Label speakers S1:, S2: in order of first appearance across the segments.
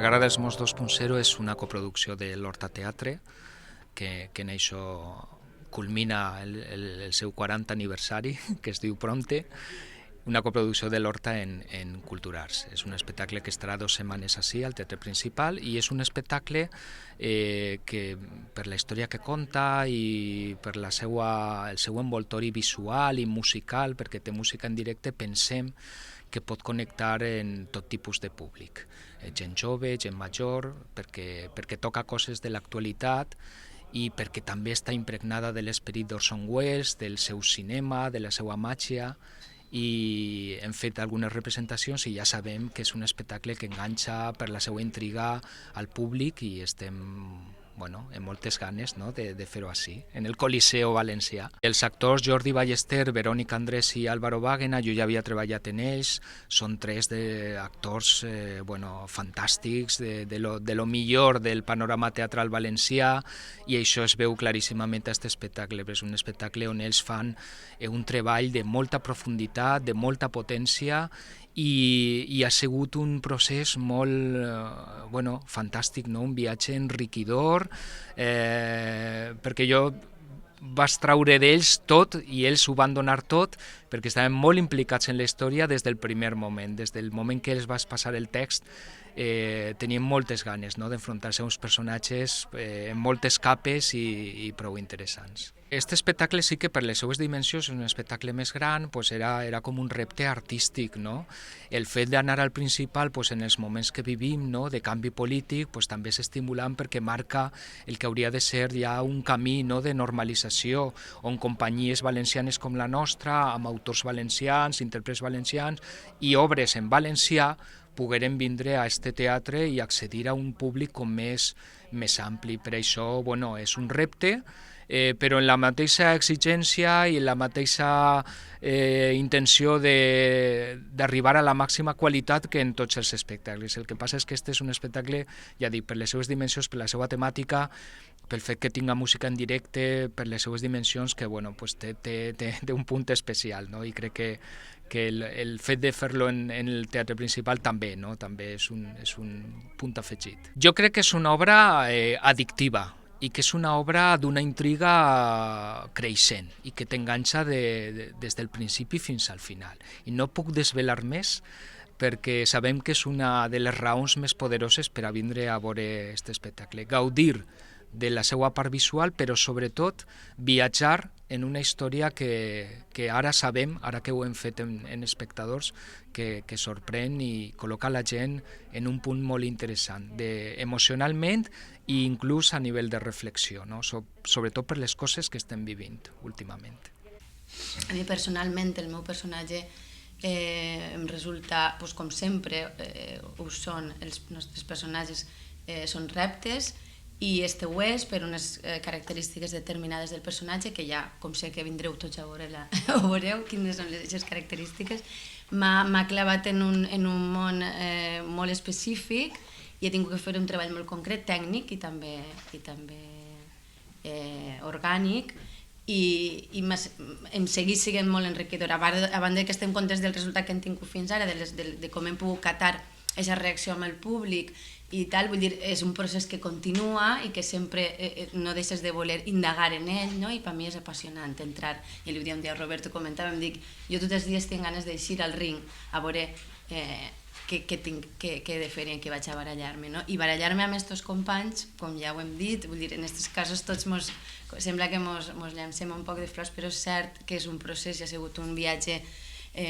S1: Guerra dels Morts 2.0 és una coproducció de l'Horta Teatre que en això culmina el seu 40 aniversari, que es diu Prompte, una coproducció de l'Horta en Culturarts. És un espectacle que estarà 2 setmanes així al Teatre Principal i és un espectacle que per la història que conta i per el seu envoltori visual i musical, perquè té música en directe, pensem que pot connectar en tot tipus de públic, gent jove, gent major, perquè toca coses de l'actualitat i perquè també està impregnada de l'esperit d'Orson Welles, del seu cinema, de la seva màgia, i hem fet algunes representacions i ja sabem que és un espectacle que enganxa per la seva intriga al públic i estem amb moltes ganes de fer-ho així, en el Coliseu valencià. Els actors Jordi Ballester, Verònica Andrés i Álvaro Báguena, jo ja havia treballat en ells, són 3 actors fantàstics, de lo millor del panorama teatral valencià, i això es veu claríssimament a aquest espectacle. És un espectacle on ells fan un treball de molta profunditat, de molta potència, i ha sigut un procés molt fantàstic, un viatge enriquidor, perquè jo vaig treure d'ells tot i ells ho van donar tot, perquè estaven molt implicats en la història des del primer moment, des del moment que ells vas passar el text. Tenien moltes ganes d'enfrontar-se a uns personatges en moltes capes i prou interessants. Aquest espectacle sí que per les seues dimensions és un espectacle més gran, era com un repte artístic. El fet d'anar al Principal en els moments que vivim de canvi polític també és estimulant perquè marca el que hauria de ser ja un camí de normalització, on companyies valencianes com la nostra, amb autors valencians, intèrprets valencians i obres en valencià, pogueren vindre a aquest teatre i accedir a un públic com més ampli. Per això és un repte, però en la mateixa exigència i en la mateixa intenció d'arribar a la màxima qualitat que en tots els espectacles. El que passa és que aquest és un espectacle, ja dic, per les seues dimensions, per la seva temàtica, pel fet que tinga música en directe, per les seues dimensions, que té un punt especial, i crec que el fet de fer-lo en el Teatre Principal també és un punt afegit. Jo crec que és una obra addictiva, i que és una obra d'una intriga creixent i que t'enganxa des del principi fins al final. I no puc desvelar més perquè sabem que és una de les raons més poderoses per a vindre a veure aquest espectacle. Gaudir de la seva part visual, però sobretot viatjar en una història que ara sabem, ara que ho hem fet en espectadors, que sorprèn i col·loca la gent en un punt molt interessant, emocionalment i inclús a nivell de reflexió, sobretot per les coses que estem vivint últimament.
S2: A mi personalment el meu personatge em resulta, com sempre ho són els nostres personatges, són reptes, i este ho és per unes característiques determinades del personatge que ja, com sé que vindreu tots a veureu quines són aquestes característiques. M'ha clavat en un món molt específic i he tingut que fer un treball molt concret, tècnic i també orgànic, i em segueix sent molt enriquidor. A banda que estem contents del resultat que hem tingut fins ara, de com hem pogut catar aquesta reacció amb el públic i tal, vull dir, és un procés que continua i que sempre no deixes de voler indagar en ell, i per mi és apassionant entrar, i li dia un dia a Roberto comentava, em dic, jo tots els dies tinc ganes d'eixir al ring a veure què he de fer i en què vaig a barallar-me, i barallar-me amb aquests companys, com ja ho hem dit, vull dir, en aquests casos tots sembla que mos llancem un poc de flors, però és cert que és un procés i ha sigut un viatge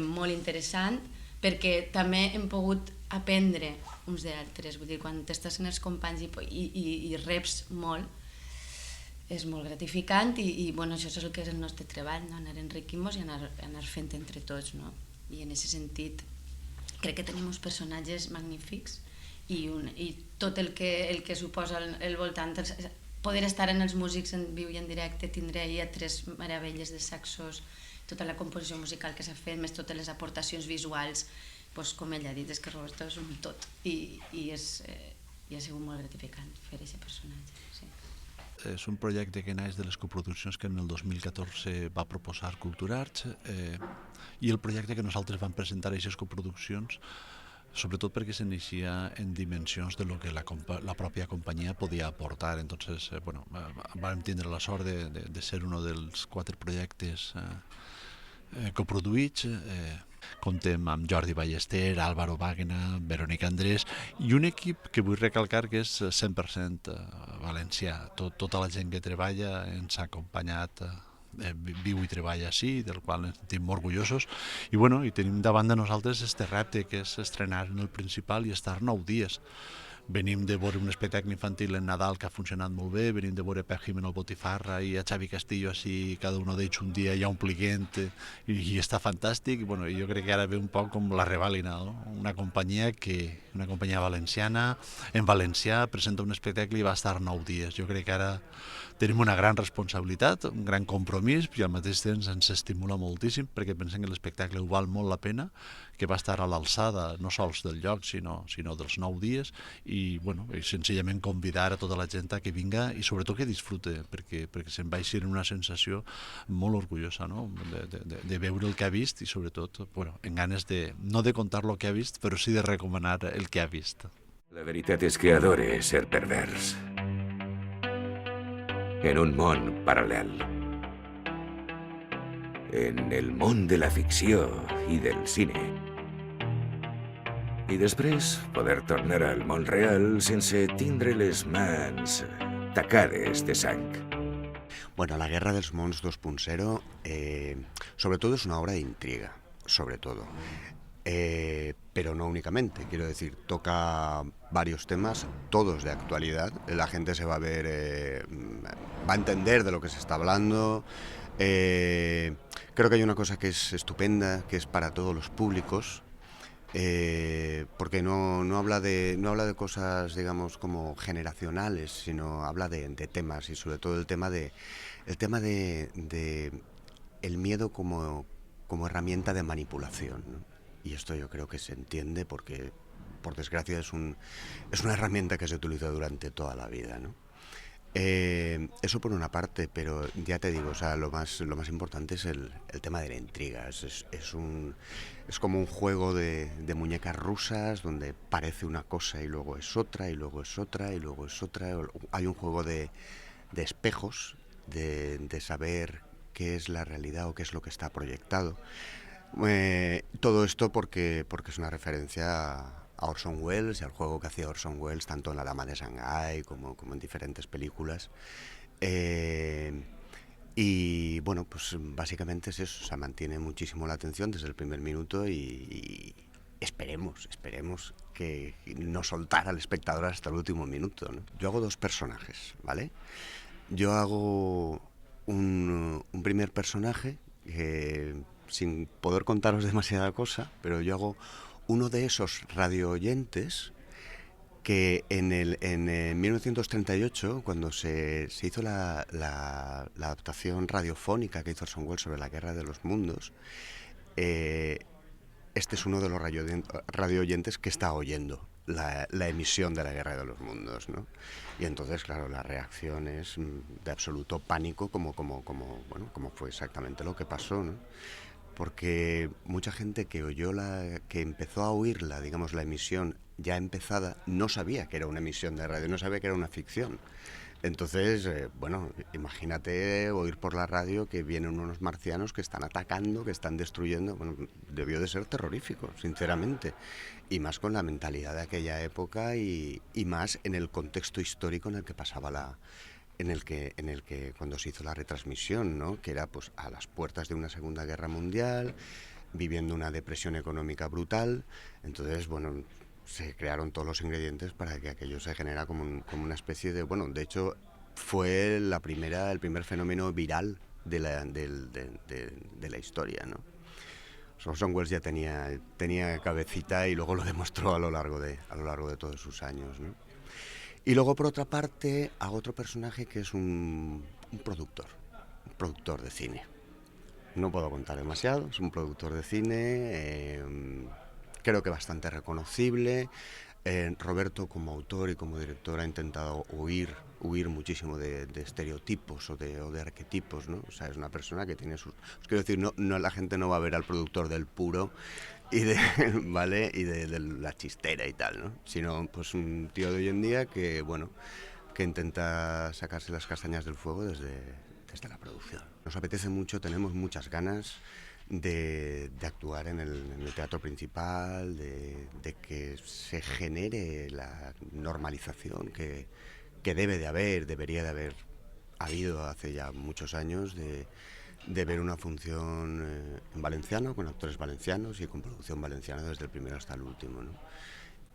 S2: molt interessant, perquè també hem pogut aprendre uns d'altres, vull dir, quan t'estàs en els companys i reps molt, és molt gratificant i això és el que és el nostre treball, anar enriquint-nos i anar fent entre tots, i en aquest sentit crec que tenim uns personatges magnífics i tot el que suposa el voltant, poder estar en els músics en viu i en directe, tindre ahir 3 meravelles de saxos, tota la composició musical que s'ha fet, més totes les aportacions visuals, com ell ha dit, és que Roberto és un tot i ha sigut molt gratificant fer aquest personatge.
S3: És un projecte que naix de les coproduccions que en el 2014 va proposar Culturarts, i el projecte que nosaltres vam presentar a aquestes coproduccions sobretot perquè s'inicia en dimensions de lo que la pròpia companyia podia aportar. Entonces, vam tindre la sort de ser un dels 4 projectes coproduïts. Contem amb Jordi Ballester, Álvaro Wagner, Verònica Andrés i un equip que vull recalcar que és 100% valencià. Tota la gent que treballa ens ha acompanyat, viu i treballa així, del qual ens sentim orgullosos, i tenim davant de nosaltres este repte que és estrenar en el Principal i estar 9 dies. Venim de veure un espectacle infantil en Nadal que ha funcionat molt bé, venim de veure Pep Jimeno el Botifarra i a Xavi Castillo així, cada un d'ells un dia ja ompliguent, i està fantàstic. I jo crec que ara ve un poc com la revàlida, no? Una companyia valenciana, en valencià, presenta un espectacle i va estar 9 dies. Jo crec que ara tenim una gran responsabilitat, un gran compromís, i al mateix temps ens estimula moltíssim perquè pensem que l'espectacle ho val molt la pena, que va estar a l'alçada no sols del lloc sinó dels 9 dies, i senzillament convidar a tota la gent a que vinga i sobretot que disfrute, perquè se'n va eixir una sensació molt orgullosa, no? de veure el que ha vist i sobretot en ganes no de contar el que ha vist, però sí de recomanar el que ha vist.
S4: La veritat és que adore ser pervers. En un món paral·lel. En el món de la ficció i del cine. I després poder tornar al món real sense tindre les mans tacades de sang.
S5: Bueno, La Guerra dels Mons 2.0 sobre todo es una obra de intriga, sobre todo. Pero no únicamente, quiero decir, toca varios temas, todos de actualidad. La gente se va a ver, va a entender de lo que se está hablando. Creo que hay una cosa que es estupenda, que es para todos los públicos, porque no habla de cosas, digamos, como generacionales, sino habla de temas, y sobre todo el tema de el miedo como herramienta de manipulación, ¿no? Y esto yo creo que se entiende porque, por desgracia, es una herramienta que se utiliza durante toda la vida, ¿no? Eso por una parte, pero ya te digo, o sea, lo más importante es el tema de la intriga. Es como un juego de muñecas rusas donde parece una cosa y luego es otra, y luego es otra, y luego es otra. Hay un juego de espejos, de saber qué es la realidad o qué es lo que está proyectado. Todo esto porque es una referencia a Orson Welles y al juego que hacía Orson Welles tanto en La Dama de Shanghái como en diferentes películas. Y bueno, pues básicamente es eso, o sea, mantiene muchísimo la atención desde el primer minuto y esperemos que no soltara al espectador hasta el último minuto, ¿no? Yo hago 2 personajes, ¿vale? Yo hago un primer personaje que, sin poder contaros demasiada cosa, pero yo hago uno de esos radio oyentes que en 1938, cuando se hizo la adaptación radiofónica que hizo Orson Welles sobre la Guerra de los Mundos, este es uno de los radio oyentes que está oyendo la emisión de la Guerra de los Mundos, ¿no? Y entonces, claro, la reacción es de absoluto pánico, como fue exactamente lo que pasó, ¿no? Porque mucha gente que empezó a oírla, digamos, la emisión ya empezada, no sabía que era una emisión de radio, no sabía que era una ficción. Entonces, imagínate oír por la radio que vienen unos marcianos que están atacando, que están destruyendo. Bueno, debió de ser terrorífico, sinceramente. Y más con la mentalidad de aquella época y más en el contexto histórico en el que pasaba en el que cuando se hizo la retransmisión, ¿no? Que era pues a las puertas de una Segunda Guerra Mundial, viviendo una depresión económica brutal. Entonces, bueno, se crearon todos los ingredientes para que aquello se genera como una especie de... Bueno, de hecho, fue el primer fenómeno viral de la historia, ¿no? Orson Welles ya tenía cabecita y luego lo demostró a lo largo de todos sus años, ¿no? Y luego, por otra parte, hago otro personaje que es un productor de cine. No puedo contar demasiado, es un productor de cine, creo que bastante reconocible. Roberto, como autor y como director, ha intentado huir huir muchísimo de estereotipos o de arquetipos, ¿no? O sea, es una persona que tiene sus... Os quiero decir, no, la gente no va a ver al productor del puro y de, ¿vale? Y de la chistera y tal, ¿no? Sino pues un tío de hoy en día que, bueno, que intenta sacarse las castañas del fuego desde la producción. Nos apetece mucho, tenemos muchas ganas de actuar en el teatro principal, de que se genere la normalización que debería de haber habido hace ya muchos años, de ver una función en valenciano, con actores valencianos y con producción valenciana desde el primero hasta el último, ¿no?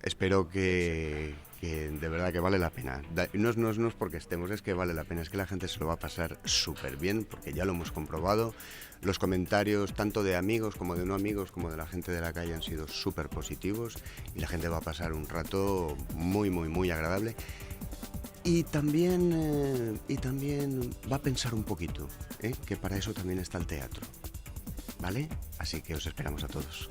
S5: Espero que de verdad que vale la pena. No es porque estemos, es que vale la pena, es que la gente se lo va a pasar súper bien, porque ya lo hemos comprobado. Los comentarios, tanto de amigos como de no amigos, como de la gente de la calle, han sido súper positivos y la gente va a pasar un rato muy, muy, muy agradable. Y también va a pensar un poquito, que para eso también está el teatro, ¿vale? Así que os esperamos a todos.